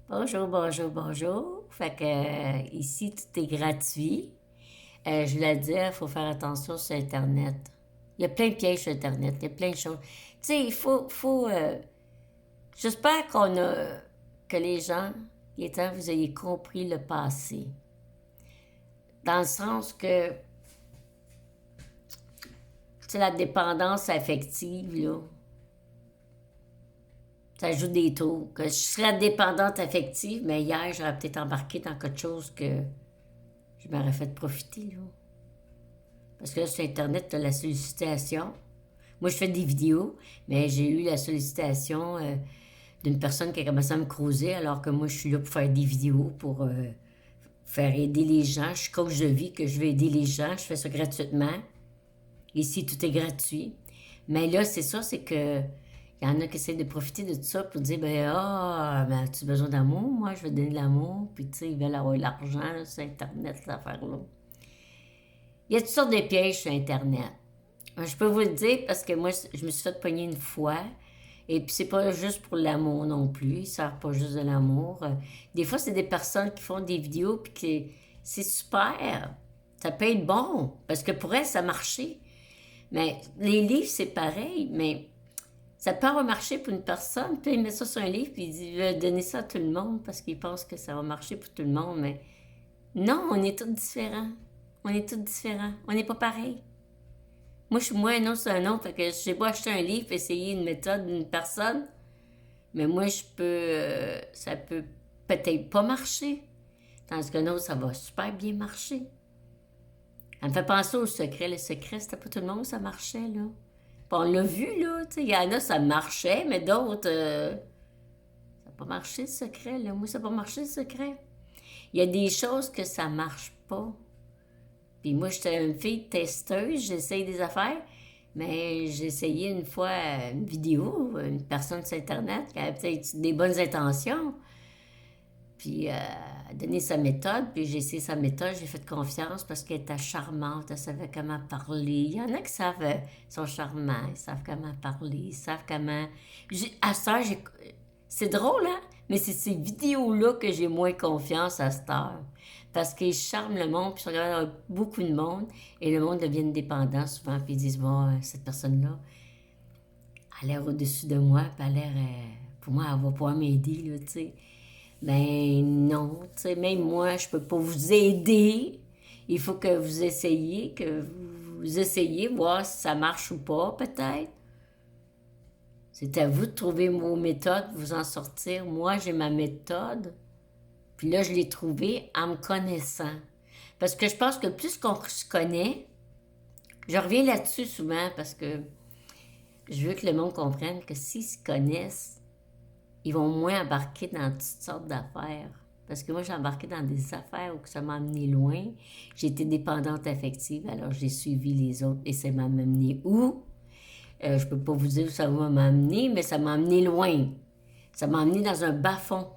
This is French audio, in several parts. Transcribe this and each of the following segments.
Bonjour, bonjour, bonjour. Fait que ici, tout est gratuit. Je voulais dire, il faut faire attention sur Internet. Il y a plein de pièges sur Internet, il y a plein de choses. Tu sais, j'espère que les gens, il est temps que vous ayez compris le passé. Dans le sens que, tu sais, la dépendance affective, là, ça joue des tours. Que je serais dépendante affective, mais hier, j'aurais peut-être embarqué dans quelque chose que je m'aurais fait profiter, là. Parce que là, sur Internet, tu as la sollicitation. Moi, je fais des vidéos, mais j'ai eu la sollicitation d'une personne qui a commencé à me creuser, alors que moi, je suis là pour faire des vidéos, pour faire aider les gens. Je suis coach de vie, que je veux aider les gens. Je fais ça gratuitement. Ici, tout est gratuit. Mais là, c'est ça, c'est que il y en a qui essaient de profiter de tout ça pour dire, ben, as-tu besoin d'amour? Moi, je vais te donner de l'amour. Puis, tu sais, ils veulent avoir l'argent là, sur Internet, cette affaire-là. Il y a toutes sortes de pièges sur Internet. Je peux vous le dire parce que moi, je me suis fait pogner une fois. Et puis, c'est pas juste pour l'amour non plus. Ils savent pas juste de l'amour. Des fois, c'est des personnes qui font des vidéos puis que c'est super. Ça peut être bon. Parce que pour elles, ça marchait. Mais les livres, c'est pareil. Mais ça peut avoir marché pour une personne. Puis, il met ça sur un livre puis il veut donner ça à tout le monde parce qu'il pense que ça va marcher pour tout le monde. Mais non, on est tous différents. On est tous différents. On n'est pas pareil. Moi, je suis moi, un autre, c'est un autre. Fait que je sais pas acheter un livre, essayer une méthode d'une personne, mais moi, ça peut peut-être pas marcher. Tandis qu'un autre, ça va super bien marcher. Ça me fait penser au secret. Le secret, c'était pas tout le monde, ça marchait, là. Puis on l'a vu, là. Il y en a, ça marchait, mais d'autres, ça n'a pas marché, le secret, là. Moi, ça n'a pas marché, le secret. Il y a des choses que ça marche pas. Puis moi, j'étais une fille testeuse, j'essaye des affaires, mais j'ai essayé une fois une vidéo, une personne sur Internet qui avait peut-être des bonnes intentions, puis a donné sa méthode, puis j'ai essayé sa méthode, j'ai fait confiance parce qu'elle était charmante, elle savait comment parler. Il y en a qui savent, sont charmants, ils savent comment parler, ils savent comment... À ça, c'est drôle, hein? Mais c'est ces vidéos-là que j'ai moins confiance à cette heure. Parce qu'ils charment le monde, puis je regarde beaucoup de monde, et le monde devient dépendant souvent, puis ils disent, bon, cette personne-là, elle a l'air au-dessus de moi, puis elle a l'air, pour moi, elle va pouvoir m'aider, là, tu sais. Ben non, tu sais, même moi, je peux pas vous aider. Il faut que vous essayiez, voir si ça marche ou pas, peut-être. C'est à vous de trouver vos méthodes, vous en sortir. Moi, j'ai ma méthode. Puis là, je l'ai trouvée en me connaissant. Parce que je pense que plus qu'on se connaît, je reviens là-dessus souvent parce que je veux que le monde comprenne que s'ils se connaissent, ils vont moins embarquer dans toutes sortes d'affaires. Parce que moi, j'ai embarqué dans des affaires où ça m'a amené loin. J'ai été dépendante affective, alors j'ai suivi les autres et ça m'a amené où? Je peux pas vous dire où ça m'a amené, mais ça m'a amené loin. Ça m'a amené dans un bas-fond.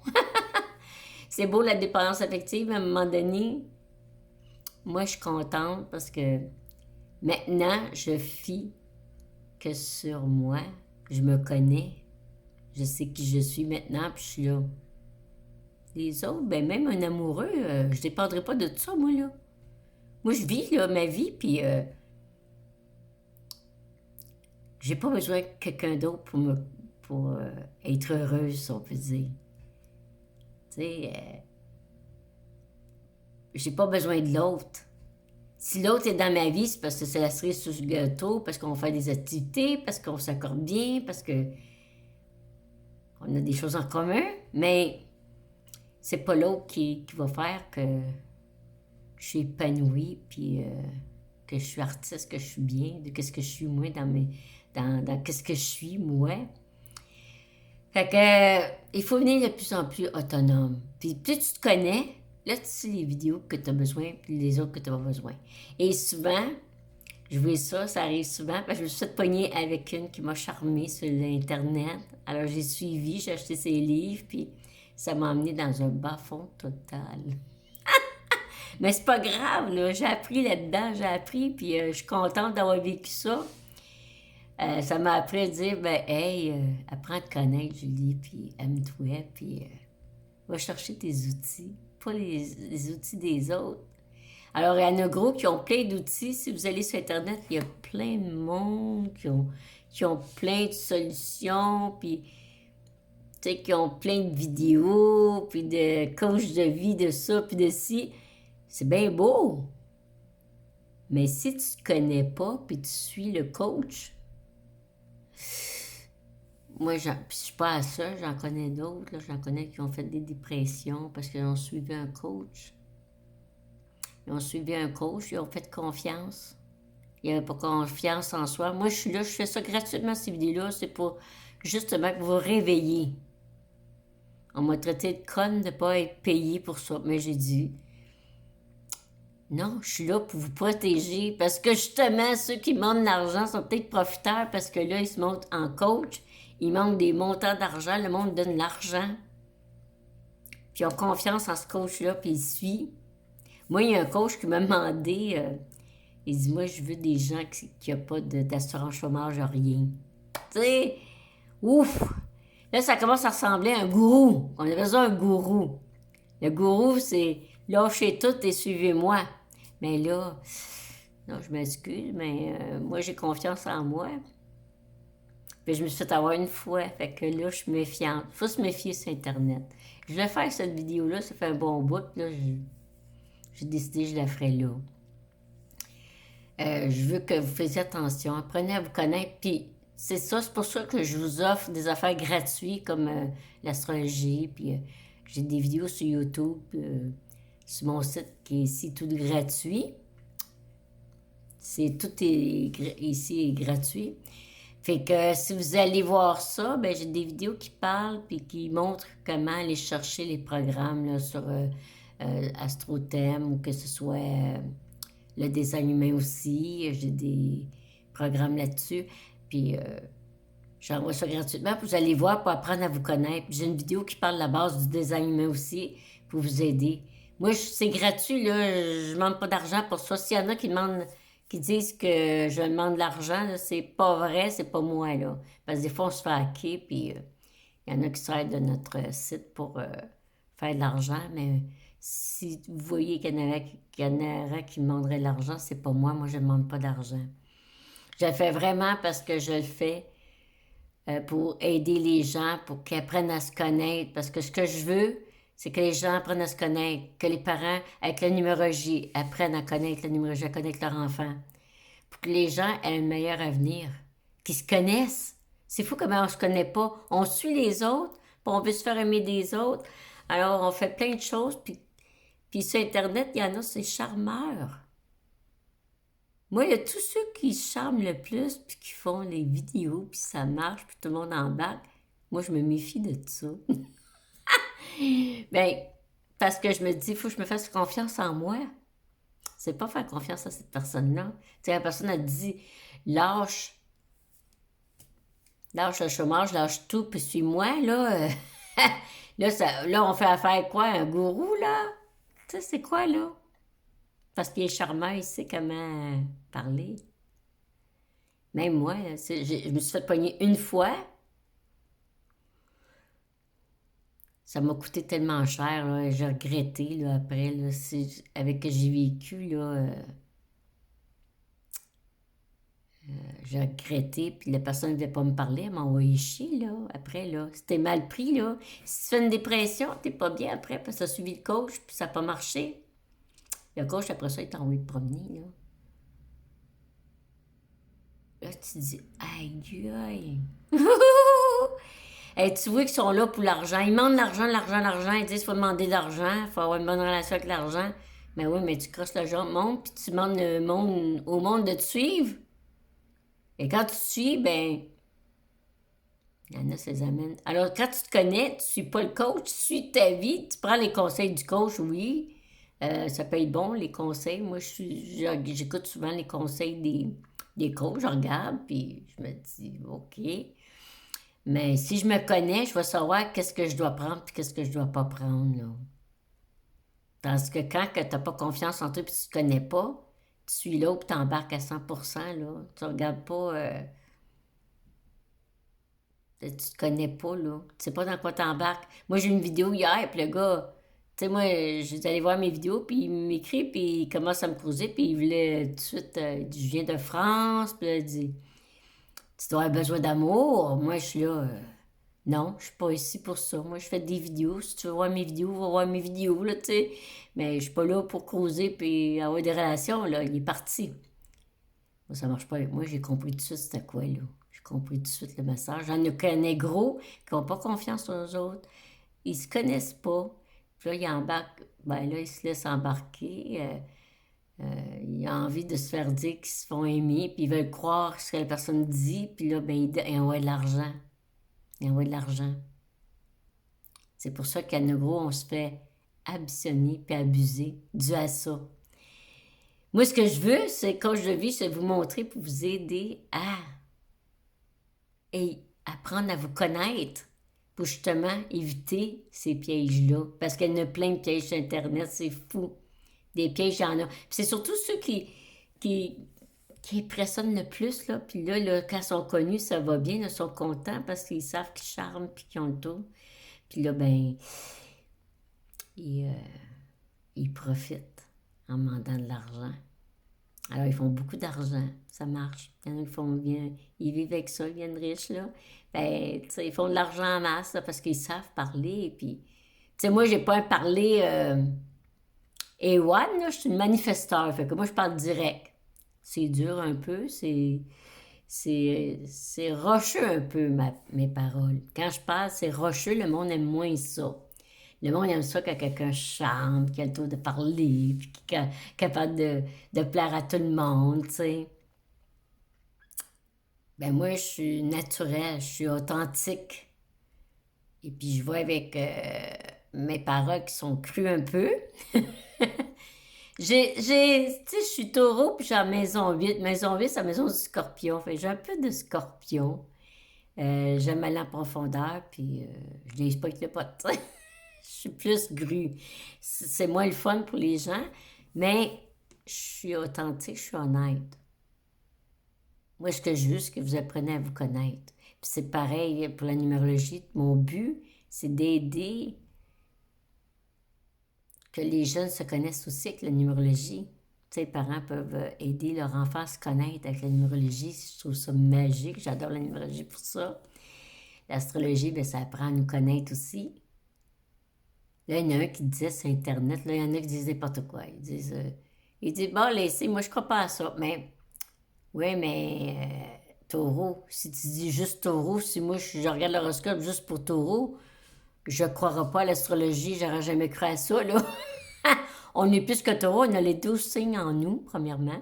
C'est beau la dépendance affective, mais à un moment donné, moi, je suis contente parce que maintenant, je fie que sur moi. Je me connais. Je sais qui je suis maintenant, puis je suis là. Les autres, ben même un amoureux, je dépendrai pas de tout ça, moi, là. Moi, je vis, là, ma vie, puis j'ai pas besoin de quelqu'un d'autre pour être heureuse, si on peut dire. Tu sais, j'ai pas besoin de l'autre. Si l'autre est dans ma vie, c'est parce que c'est la cerise sur le gâteau, parce qu'on fait des activités, parce qu'on s'accorde bien, parce que on a des choses en commun, mais c'est pas l'autre qui va faire que je suis épanouie, puis que je suis artiste, que je suis bien, de qu'est-ce que je suis moi dans qu'est-ce que je suis moi. Fait que il faut venir de plus en plus autonome. Puis plus tu te connais, là tu sais les vidéos que tu as besoin, puis les autres que tu n'as pas besoin. Et souvent, je vois ça, ça arrive souvent, parce que je me suis fait pogner avec une qui m'a charmée sur l'Internet. Alors j'ai suivi, j'ai acheté ses livres, puis ça m'a emmené dans un bas-fond total. Mais c'est pas grave, là, j'ai appris là-dedans, puis je suis contente d'avoir vécu ça. Ça m'a appris à dire, ben, hey, apprends à te connaître, Julie, puis aime-toi, puis Va chercher tes outils, pas les outils des autres. Alors, il y en a gros qui ont plein d'outils. Si vous allez sur Internet, il y a plein de monde qui ont plein de solutions, puis tu sais, qui ont plein de vidéos, puis de coachs de vie, de ça, puis de ci. C'est bien beau. Mais si tu ne te connais pas, puis tu suis le coach, moi, puis je suis pas à ça, j'en connais d'autres, là, j'en connais qui ont fait des dépressions parce qu'ils ont suivi un coach. Ils ont suivi un coach, ils ont fait confiance. Ils n'avaient pas confiance en soi. Moi, je suis là, je fais ça gratuitement, ces vidéos-là, c'est pour justement que vous vous réveillez. On m'a traité de conne de ne pas être payé pour ça, mais j'ai dit, non, je suis là pour vous protéger parce que justement, ceux qui demandent de l'argent sont peut-être profiteurs parce que là, ils se montent en coach, ils manquent des montants d'argent, le monde donne l'argent. Puis ils ont confiance en ce coach-là, puis ils suivent. Moi, il y a un coach qui m'a demandé, il dit, moi, je veux des gens qui n'ont pas d'assurance chômage, rien. Tu sais, ouf! Là, ça commence à ressembler à un gourou. On a besoin d'un gourou. Le gourou, c'est lâchez tout et suivez-moi. Mais là, non, je m'excuse, mais moi, j'ai confiance en moi. Puis je me suis fait avoir une fois. Fait que là, je suis méfiante. Il faut se méfier sur Internet. Je vais faire cette vidéo-là, ça fait un bon bout. Là, j'ai décidé que je la ferai là. Je veux que vous fassiez attention. Apprenez à vous connaître. Puis c'est ça, c'est pour ça que je vous offre des affaires gratuites comme l'astrologie. Puis j'ai des vidéos sur YouTube, sur mon site qui est ici tout gratuit. Tout est ici est gratuit. Fait que si vous allez voir ça, ben j'ai des vidéos qui parlent puis qui montrent comment aller chercher les programmes là, sur AstroThème ou que ce soit le design humain aussi. J'ai des programmes là-dessus. Puis j'envoie ça gratuitement. Puis vous allez voir pour apprendre à vous connaître. J'ai une vidéo qui parle de la base du design humain aussi pour vous aider. Moi, c'est gratuit, là. Je ne demande pas d'argent pour ça. S'il y en a qui disent que je demande de l'argent, là, c'est pas vrai, c'est pas moi, là. Parce que des fois, on se fait hacker, puis il y en a qui sortent de notre site pour faire de l'argent, mais si vous voyez qu'il y en aurait qui demanderaient de l'argent, c'est pas moi. Moi, je ne demande pas d'argent. Je le fais vraiment parce que je le fais pour aider les gens, pour qu'ils apprennent à se connaître. Parce que ce que je veux, c'est que les gens apprennent à se connaître, que les parents, avec la numérologie, apprennent à connaître la numérologie, à connaître leur enfant. Pour que les gens aient un meilleur avenir, qu'ils se connaissent. C'est fou comment on se connaît pas. On suit les autres, puis on veut se faire aimer des autres. Alors, on fait plein de choses, puis sur Internet, il y en a, c'est charmeurs. Moi, il y a tous ceux qui charment le plus, puis qui font les vidéos, puis ça marche, puis tout le monde embarque. Moi, je me méfie de ça. Ben, parce que je me dis, il faut que je me fasse confiance en moi. C'est pas faire confiance à cette personne-là. Tu sais, la personne a dit, lâche le chômage, lâche tout, puis suis-moi, là. Là, on fait affaire quoi? Un gourou, là? Tu sais, c'est quoi, là? Parce qu'il est charmant, il sait comment parler. Même moi, je me suis fait pogner une fois. Ça m'a coûté tellement cher, là. J'ai regretté, là, après, là. Avec ce que j'ai vécu, là. J'ai regretté, puis la personne ne voulait pas me parler, elle m'a envoyé chier, là, après, là. C'était mal pris, là. Si tu fais une dépression, t'es pas bien après, parce que t'as suivi le coach, puis ça n'a pas marché. Le coach, après ça, il t'a envoyé te promener, là. Là, tu te dis, aïe, aïe. Hey, tu vois qu'ils sont là pour l'argent. Ils demandent l'argent. Ils disent qu'il faut demander de l'argent, il faut avoir une bonne relation avec l'argent. Mais oui, mais tu crosses le genre monde, puis tu demandes au monde de te suivre. Et quand tu te suis, ben, il y en a, ça les amène. Alors, quand tu te connais, tu ne suis pas le coach, tu suis ta vie, tu prends les conseils du coach, oui. Ça peut être bon, les conseils. Moi, j'écoute souvent les conseils des coachs, je regarde, puis je me dis, OK. Mais si je me connais, je vais savoir qu'est-ce que je dois prendre et qu'est-ce que je dois pas prendre, là. Parce que quand tu n'as pas confiance en toi et tu ne te connais pas, tu suis là et tu embarques à 100%, là. Tu regardes pas... Tu te connais pas, là. Tu sais pas dans quoi t'embarques. Moi, j'ai eu une vidéo hier, puis le gars, tu sais, moi, j'étais allé voir mes vidéos, puis il m'écrit, puis il commence à me causer, puis il voulait tout de suite, il dit, je viens de France, puis là, il dit, tu dois avoir besoin d'amour. Moi, je suis là, non, je suis pas ici pour ça. Moi, je fais des vidéos. Si tu veux voir mes vidéos, va voir mes vidéos, là, tu sais. Mais je suis pas là pour causer, puis avoir des relations, là. Il est parti. Moi, ça marche pas avec moi. J'ai compris tout de suite c'était quoi, là. J'ai compris tout de suite le message. J'en ai connais gros qui n'ont pas confiance aux autres. Ils se connaissent pas. Puis là, ils embarquent. Ben là, ils se laissent embarquer. Ils ont envie de se faire dire qu'ils se font aimer, puis ils veulent croire ce que la personne dit, puis là, ben, ils envoient de l'argent. Ils envoient de l'argent. C'est pour ça qu'à Negro, on se fait ambitionner puis abuser dû à ça. Moi, ce que je veux, c'est quand je vis, c'est vous montrer pour vous aider à et apprendre à vous connaître pour justement éviter ces pièges-là. Parce qu'il y en a plein de pièges sur Internet, c'est fou. Des pièges, il y en a. Puis c'est surtout ceux qui, qui impressionnent le plus, là. Puis là, quand ils sont connus, ça va bien, ils sont contents parce qu'ils savent qu'ils charment puis qu'ils ont le tout. Puis là, ben, ils, euh, ils profitent en demandant de l'argent. Alors, ils font beaucoup d'argent. Ça marche. Il y en a qui font bien. Ils vivent avec ça, ils viennent riches, là. Ben, tu sais, ils font de l'argent en masse, là, parce qu'ils savent parler. Puis, tu sais, moi, j'ai pas un parler A1, là. Je suis une manifesteur. Fait que moi, je parle direct. C'est dur un peu. C'est rocheux un peu, mes paroles. Quand je parle, c'est rocheux. Le monde aime moins ça. Le monde aime ça quand quelqu'un chante, qui a le tour de parler, puis qui est capable de plaire à tout le monde, tu sais. Ben moi, je suis naturelle, je suis authentique. Et puis je vois avec mes paroles qui sont crues un peu. Tu sais, je suis taureau, puis j'ai la maison 8. Maison 8, c'est la maison du scorpion. Fait que j'ai un peu de scorpion. J'aime aller en profondeur, puis je n'ai pas avec le pote. Je suis plus grue. C'est moins le fun pour les gens, mais je suis authentique, je suis honnête. Moi, ce que je veux, c'est que vous appreniez à vous connaître. Puis c'est pareil pour la numérologie. Mon but, c'est d'aider que les jeunes se connaissent aussi avec la numérologie. Tu sais, les parents peuvent aider leur enfant à se connaître avec la numérologie. Je trouve ça magique. J'adore la numérologie pour ça. L'astrologie, bien, ça apprend à nous connaître aussi. Là, il y en a un qui disait sur Internet, là, il y en a qui disent n'importe quoi. Ils disent, bon, laissez, moi, je crois pas à ça. Mais, oui, mais, taureau, si tu dis juste taureau, si moi, je regarde l'horoscope juste pour taureau, je ne croirais pas à l'astrologie, j'aurais jamais cru à ça, là. On est plus que taureau, on a les 12 signes en nous, premièrement.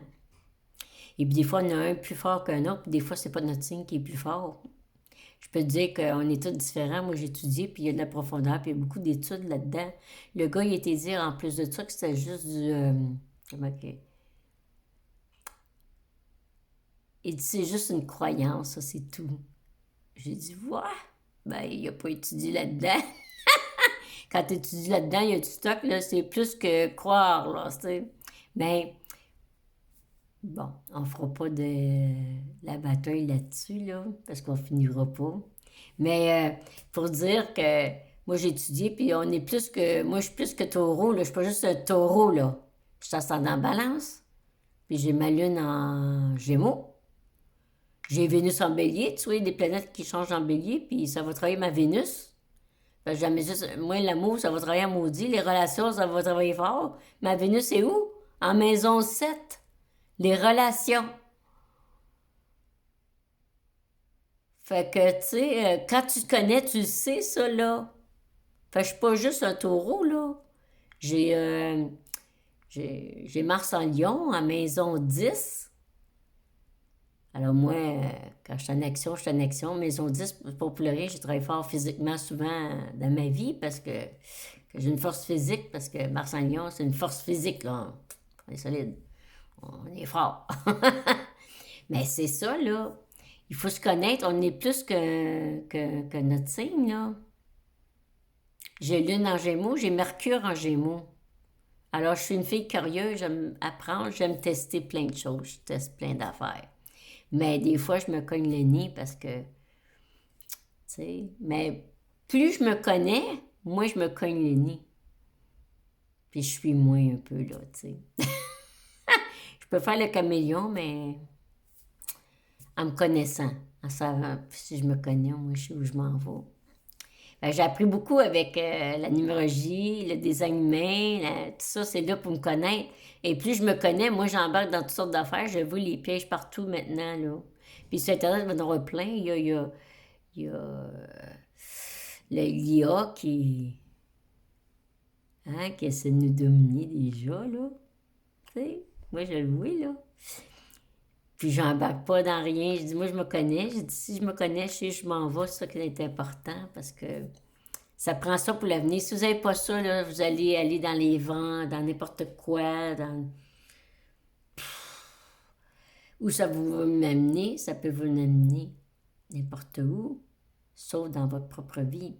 Et puis, des fois, on a un plus fort qu'un autre, puis des fois, c'est pas notre signe qui est plus fort. Je peux te dire qu'on est tous différents. Moi, j'ai étudié, puis il y a de la profondeur, puis il y a beaucoup d'études là-dedans. Le gars, il était dire, en plus de ça, que c'était juste du... comment que... Il dit, c'est juste une croyance, ça, c'est tout. J'ai dit, ouais. Ben, il n'a pas étudié là-dedans. Quand tu étudies là-dedans, il y a du stock, là, c'est plus que croire, là, tu sais. Mais, bon, on fera pas de la bataille là-dessus, là, parce qu'on finira pas. Mais pour dire que moi j'ai étudié, puis on est plus que. Moi je suis plus que taureau, là. Je suis pas juste un taureau, là. Je suis ascendant en balance. Puis j'ai ma lune en gémeaux. J'ai Vénus en bélier, tu vois, des planètes qui changent en bélier, puis ça va travailler ma Vénus. Fait jamais juste, moi, l'amour, ça va travailler en maudit. Les relations, ça va travailler fort. Ma Vénus est où? En maison 7. Les relations. Fait que, tu sais, quand tu te connais, tu le sais, ça, là. Fait que je suis pas juste un taureau, là. J'ai j'ai Mars en Lion, en maison 10. Alors moi, quand je suis en action, je suis en action. Maison 10, pour pleurer, j'ai travaillé fort physiquement souvent dans ma vie parce que j'ai une force physique, parce que Mars en Lion, c'est une force physique, là. On est solide. On est fort. Mais c'est ça, là. Il faut se connaître. On est plus que notre signe, là. J'ai Lune en Gémeaux, j'ai Mercure en Gémeaux. Alors, je suis une fille curieuse, j'aime apprendre, j'aime tester plein de choses, je teste plein d'affaires. Mais des fois, je me cogne le nez parce que sais. Mais plus je me connais, moins je me cogne le nez. Puis je suis moins un peu, là, tu sais. Je peux faire le caméléon, mais en me connaissant, en savant, si je me connais, moi, je sais où je m'en vais. J'ai appris beaucoup avec la numérologie, le design humain, tout ça, c'est là pour me connaître. Et plus je me connais, moi, j'embarque dans toutes sortes d'affaires. Je vois les pièges partout maintenant, là. Puis sur Internet, il va y en avoir plein. Il y a l'IA qui essaie de nous dominer déjà, là. Tu sais, moi, je le vois, là. Puis j'embarque pas dans rien. Je dis, moi, je me connais. Je dis, si je me connais, je sais, je m'en vais. C'est ça qui est important parce que ça prend ça pour l'avenir. Si vous n'avez pas ça, là, vous allez aller dans les vents, dans n'importe quoi, dans... Où ça vous m'amener, ça peut vous amener n'importe où, sauf dans votre propre vie.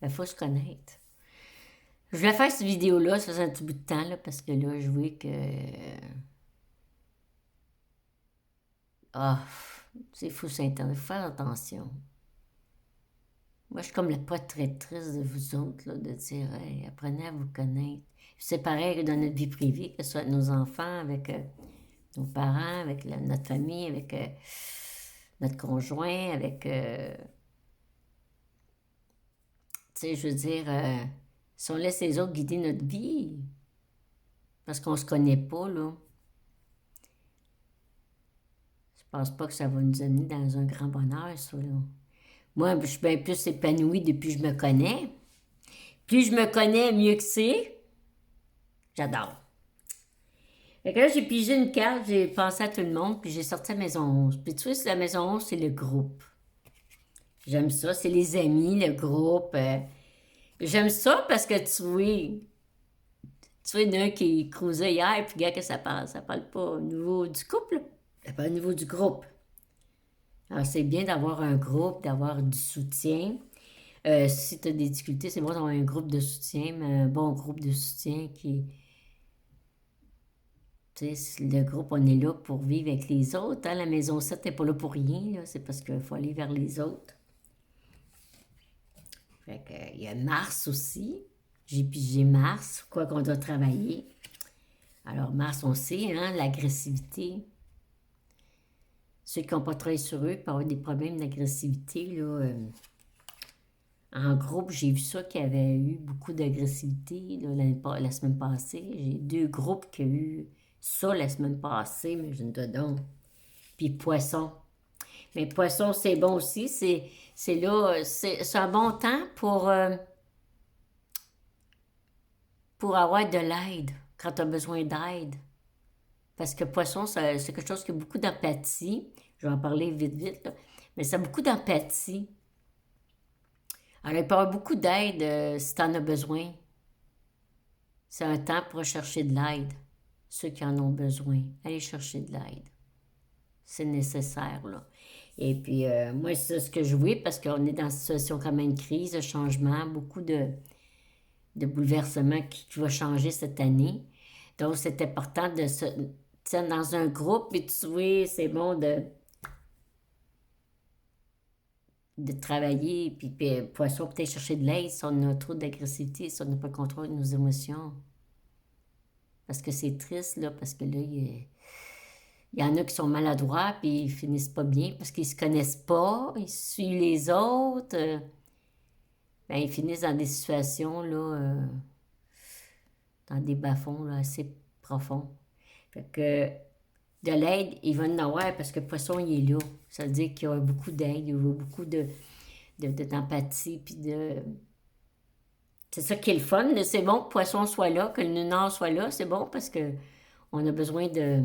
Il faut se connaître. Je vais faire cette vidéo-là, ça fait un petit bout de temps, là, parce que là, je vois que... Ah, c'est fou, c'est Internet. Faut faire attention. Moi, je suis comme la protectrice de vous autres, là, de dire, hey, apprenez à vous connaître. C'est pareil que dans notre vie privée, que ce soit avec nos enfants, avec nos parents, avec notre famille, avec notre conjoint, avec, tu sais, je veux dire, si on laisse les autres guider notre vie, parce qu'on se connaît pas, là, je pense pas que ça va nous amener dans un grand bonheur, ça, là. Moi, je suis bien plus épanouie depuis que je me connais. Plus je me connais, mieux que c'est. J'adore. Fait que là, j'ai pigé une carte, j'ai pensé à tout le monde, puis j'ai sorti la maison 11. Puis tu vois, la maison 11, c'est le groupe. J'aime ça, c'est les amis, le groupe. J'aime ça parce que tu vois, il y en a un qui cruisait hier, puis regarde que ça parle. Ça parle pas au niveau du couple, ça parle au niveau du groupe. Alors, c'est bien d'avoir un groupe, d'avoir du soutien. Si tu as des difficultés, c'est bon d'avoir un groupe de soutien, mais un bon groupe de soutien qui... Tu sais, le groupe, on est là pour vivre avec les autres. Hein? La maison 7 n'est pas là pour rien, là. C'est parce qu'il faut aller vers les autres. Fait que, il y a Mars aussi. J'ai Mars, quoi qu'on doit travailler. Alors, Mars, on sait, hein, l'agressivité. Ceux qui n'ont pas travaillé sur eux peuvent avoir des problèmes d'agressivité, là. En groupe, j'ai vu ça qu'il y avait eu beaucoup d'agressivité la semaine passée. J'ai 2 groupes qui ont eu ça la semaine passée, mais je ne te donne. Puis poisson. Mais poisson, c'est bon aussi. C'est là, c'est un bon temps pour avoir de l'aide, quand tu as besoin d'aide. Parce que poisson, c'est quelque chose qui a beaucoup d'empathie. Je vais en parler vite, vite, là. Mais ça a beaucoup d'empathie. Alors, il peut y avoir beaucoup d'aide si tu en as besoin. C'est un temps pour chercher de l'aide. Ceux qui en ont besoin, allez chercher de l'aide. C'est nécessaire, là. Et puis, moi, c'est ce que je vois parce qu'on est dans une situation quand même de crise, de changement, beaucoup de bouleversements qui va changer cette année. Donc, c'est important de se tenir dans un groupe et tu vois, c'est bon de travailler. Puis poisson, peut-être chercher de l'aide si on a trop d'agressivité, si on n'a pas le contrôle de nos émotions. Parce que c'est triste, là, parce que là, il y en a qui sont maladroits, puis ils finissent pas bien parce qu'ils se connaissent pas, ils suivent les autres. Ben, ils finissent dans des situations, là, dans des bas-fonds, là, assez profonds. Fait que de l'aide, il va en avoir parce que le poisson, il est là. Ça veut dire qu'il y a beaucoup d'aide, il y a beaucoup d'empathie, puis de... C'est ça qui est le fun. C'est bon que le poisson soit là, que le nunard soit là, c'est bon parce que on a besoin de...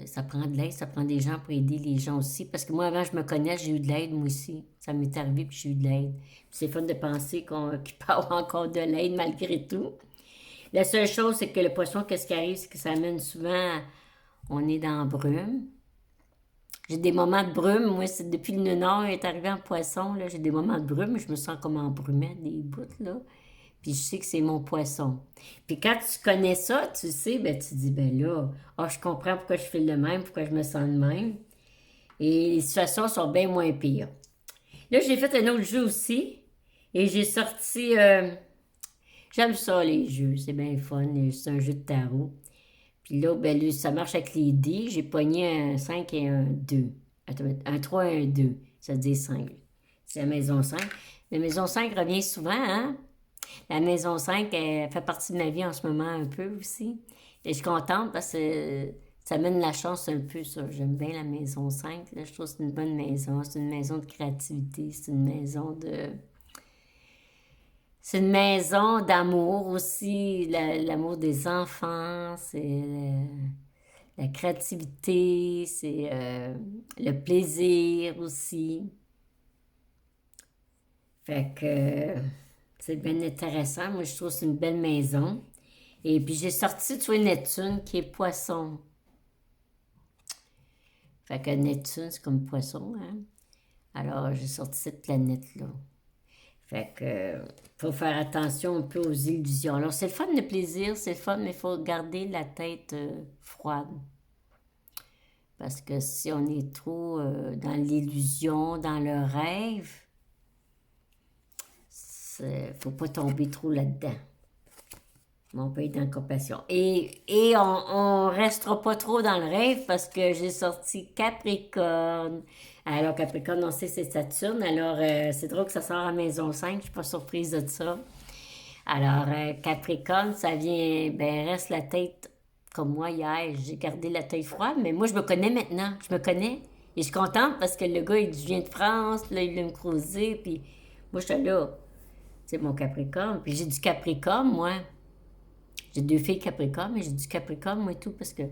Ça prend de l'aide, ça prend des gens pour aider les gens aussi. Parce que moi, avant, je me connais, j'ai eu de l'aide, moi aussi. Ça m'est arrivé, puis j'ai eu de l'aide. C'est fun de penser qu'il peut y avoir encore de l'aide malgré tout. La seule chose, c'est que le poisson, qu'est-ce qui arrive, c'est que ça amène souvent, on est dans la brume. J'ai des moments de brume. Moi, c'est depuis le nord est arrivé en poisson, là, j'ai des moments de brume. Je me sens comme embrumée des bouts, là. Puis je sais que c'est mon poisson. Puis quand tu connais ça, tu sais, ben tu dis, ben là, je comprends pourquoi je fais le même, pourquoi je me sens le même. Et les situations sont bien moins pires. Là, j'ai fait un autre jeu aussi. Et j'ai sorti... j'aime ça, les jeux. C'est bien fun. C'est un jeu de tarot. Puis là, ben, là, ça marche avec les dés. J'ai pogné un 5 et un 2. Attends, un 3 et un 2. Ça dit 5. C'est la maison 5. La maison 5 revient souvent, hein? La maison 5, elle fait partie de ma vie en ce moment un peu aussi. Et je suis contente parce que ça mène la chance un peu, ça. J'aime bien la maison 5. Là. Je trouve que c'est une bonne maison. C'est une maison de créativité. C'est une maison de... C'est une maison d'amour aussi. L'amour des enfants. C'est la créativité. C'est le plaisir aussi. Fait que c'est bien intéressant. Moi, je trouve que c'est une belle maison. Et puis, j'ai sorti, tu vois, Neptune, qui est poisson. Fait que Neptune, c'est comme poisson, hein. Alors, j'ai sorti cette planète-là. Fait que, faut faire attention un peu aux illusions. Alors, c'est le fun, le plaisir, c'est le fun, mais il faut garder la tête froide. Parce que si on est trop dans l'illusion, dans le rêve, faut pas tomber trop là-dedans. On peut être dans la compassion. Et on restera pas trop dans le rêve parce que j'ai sorti Capricorne. Alors, Capricorne, on sait c'est Saturne. Alors, c'est drôle que ça sort à maison 5. Je suis pas surprise de ça. Alors, Capricorne, ça vient, ben, reste la tête comme moi hier. J'ai gardé la tête froide, mais moi, je me connais maintenant. Je me connais. Et je suis contente parce que le gars, il vient de France. Là, il vient me creuser. Puis, moi, je suis là. C'est mon Capricorne. Puis, j'ai du Capricorne, moi. J'ai 2 filles Capricorne, mais j'ai du Capricorne, moi et tout, parce que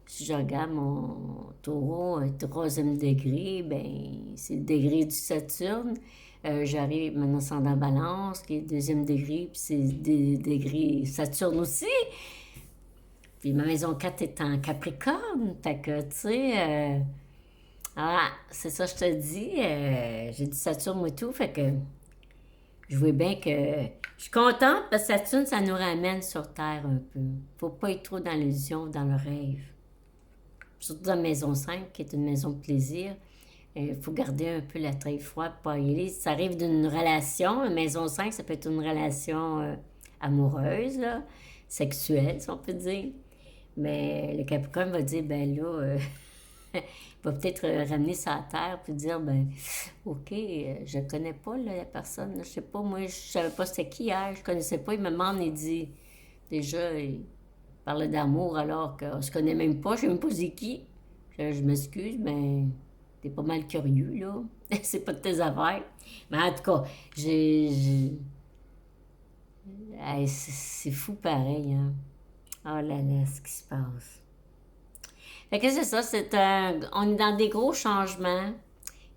si je regarde mon taureau, un 3e degré, ben c'est le degré du Saturne. J'arrive mon ascendant Balance, qui est 2e degré, puis c'est des degrés Saturne aussi. Puis ma maison 4 est en Capricorne, fait que, tu sais, c'est ça, je te dis, j'ai du Saturne, moi et tout, fait que je vois bien que je suis contente parce que Saturne, ça nous ramène sur Terre un peu. Faut pas être trop dans l'illusion, dans le rêve. Surtout dans la maison 5, qui est une maison de plaisir. Il faut garder un peu la tête froide, pas y aller. Si ça arrive d'une relation, la maison 5, ça peut être une relation amoureuse, là, sexuelle, si on peut dire. Mais le Capricorne va dire, ben là, il va peut-être ramener ça à terre puis dire, ben, OK, je connais pas là, la personne. Je sais pas, moi, je savais pas c'était qui hier. Je connaissais pas. Il me demande, il dit, déjà, il parlait d'amour alors qu'on se connaît même pas. Je sais même pas c'est qui. Je m'excuse, mais t'es pas mal curieux, là. C'est pas de tes affaires. Mais en tout cas, hey, c'est fou pareil, hein. Oh là là, ce qui se passe. Fait que c'est ça, on est dans des gros changements.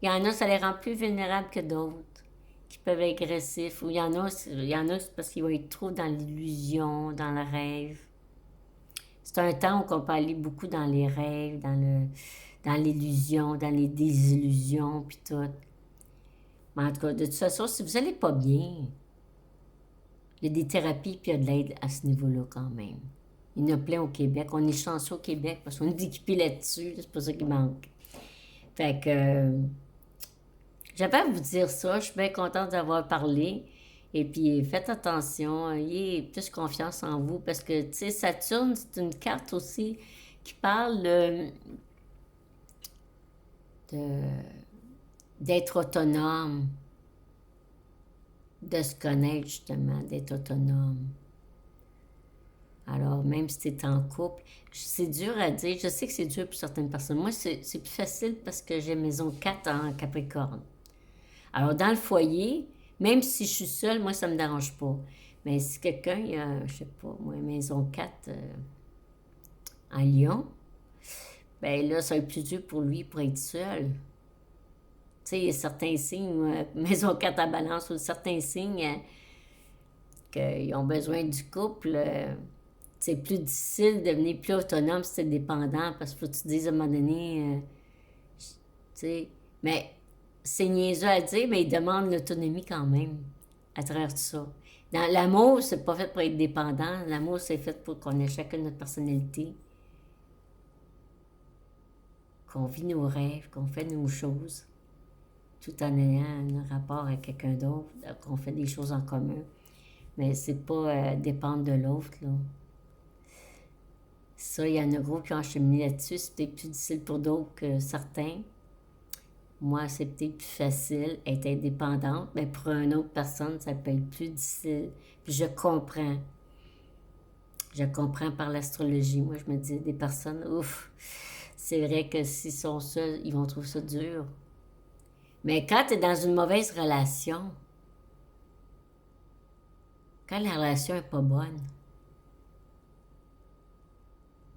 Il y en a, ça les rend plus vulnérables que d'autres, qui peuvent être agressifs. Ou il y en a c'est parce qu'ils vont être trop dans l'illusion, dans le rêve. C'est un temps où on peut aller beaucoup dans les rêves, dans l'illusion, dans les désillusions, puis tout. Mais en tout cas, de toute façon, si vous allez pas bien, il y a des thérapies, puis il y a de l'aide à ce niveau-là quand même. Il y en a plein au Québec. On est chanceux au Québec parce qu'on est équipé là-dessus. C'est pas ça qui manque. Fait que j'avais à vous dire ça. Je suis bien contente d'avoir parlé. Et puis, faites attention. Ayez plus confiance en vous parce que, tu sais, Saturne, c'est une carte aussi qui parle d'être autonome, de se connaître justement, d'être autonome. Alors, même si tu es en couple, c'est dur à dire. Je sais que c'est dur pour certaines personnes. Moi, c'est plus facile parce que j'ai maison 4 en Capricorne. Alors, dans le foyer, même si je suis seule, moi, ça me dérange pas. Mais si quelqu'un, il a, je sais pas, moi, maison 4 en Lyon, ben là, ça va être plus dur pour lui pour être seul. Tu sais, il y a certains signes, maison 4 à Balance, ou certains signes qu'ils ont besoin du couple. C'est plus difficile de devenir plus autonome si t'es dépendant parce qu'il faut que tu te dises à un moment donné, tu sais, mais c'est niaiseux à dire, mais ils demandent l'autonomie quand même à travers tout ça. Dans l'amour, c'est pas fait pour être dépendant. L'amour, c'est fait pour qu'on ait chacun notre personnalité, qu'on vit nos rêves, qu'on fait nos choses, tout en ayant un rapport avec quelqu'un d'autre, qu'on fait des choses en commun. Mais c'est pas dépendre de l'autre, là. Ça, il y en a gros qui ont cheminé là-dessus. C'est peut-être plus difficile pour d'autres que certains. Moi, c'est peut-être plus facile être indépendante, mais pour une autre personne, ça peut être plus difficile. Puis je comprends. Je comprends par l'astrologie. Moi, je me dis, des personnes, ouf, c'est vrai que s'ils sont seuls, ils vont trouver ça dur. Mais quand tu es dans une mauvaise relation, quand la relation est pas bonne,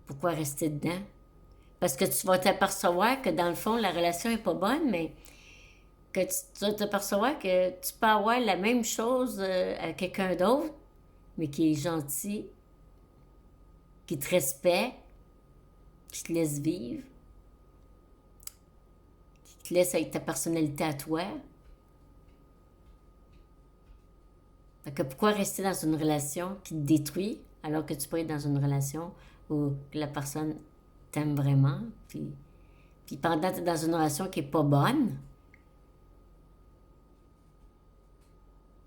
pourquoi rester dedans? Parce que tu vas t'apercevoir que dans le fond, la relation est pas bonne, mais que tu vas t'apercevoir que tu peux avoir la même chose à quelqu'un d'autre, mais qui est gentil, qui te respecte, qui te laisse vivre, qui te laisse avec ta personnalité à toi. Fait que pourquoi rester dans une relation qui te détruit alors que tu peux être dans une relation où la personne t'aime vraiment, puis pendant que tu es dans une relation qui n'est pas bonne,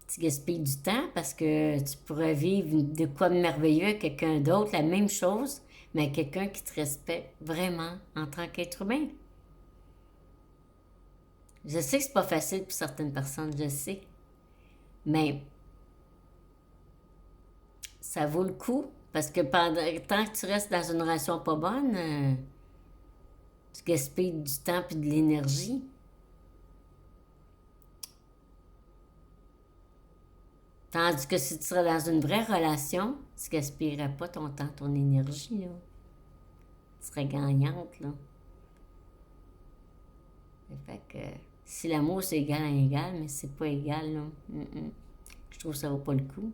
tu gaspilles du temps parce que tu pourrais vivre de quoi de merveilleux avec quelqu'un d'autre, la même chose, mais avec quelqu'un qui te respecte vraiment en tant qu'être humain. Je sais que c'est pas facile pour certaines personnes, je sais, mais ça vaut le coup parce que pendant tant que tu restes dans une relation pas bonne, tu gaspilles du temps et de l'énergie. Tandis que si tu serais dans une vraie relation, tu ne gaspillerais pas ton temps, ton énergie, là. Tu serais gagnante, là. Fait que si l'amour c'est égal à égal, mais c'est pas égal, là. Je trouve que ça vaut pas le coup.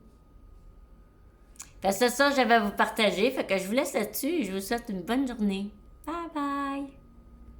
Fait que c'est ça que j'avais à vous partager. Fait que je vous laisse là-dessus et je vous souhaite une bonne journée. Bye bye!